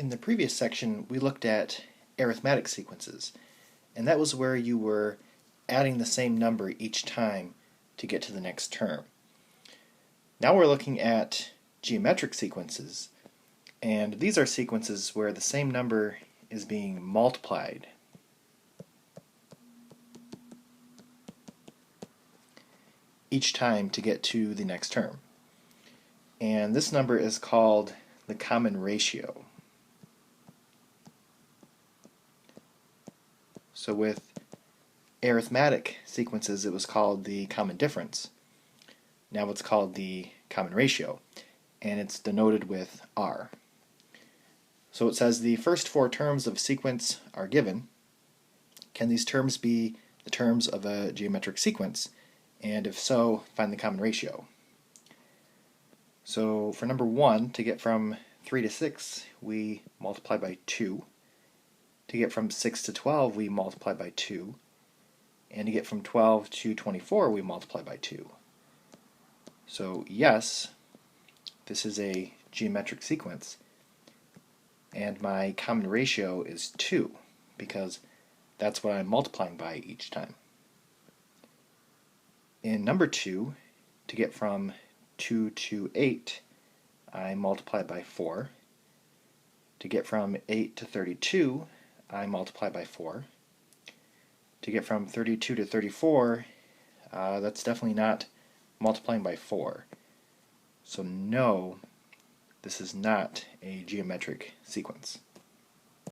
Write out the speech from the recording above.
In the previous section, we looked at arithmetic sequences, and that was where you were adding the same number each time to get to the next term. Now we're looking at geometric sequences, and these are sequences where the same number is being multiplied. Each time to get to the next term. And this number is called the common ratio. So with arithmetic sequences, it was called the common difference. Now it's called the common ratio, and it's denoted with R. So it says the first four terms of a sequence are given. Can these terms be the terms of a geometric sequence? And if so, find the common ratio. So for number 1, to get from 3 to 6, we multiply by 2. To get from 6 to 12, we multiply by 2. And to get from 12 to 24, we multiply by 2. So yes, this is a geometric sequence. And my common ratio is 2, because that's what I'm multiplying by each time. In number 2, to get from 2 to 8, I multiply by 4. To get from 8 to 32, I multiply by 4. To get from 32 to 34, that's definitely not multiplying by 4. So no, this is not a geometric sequence.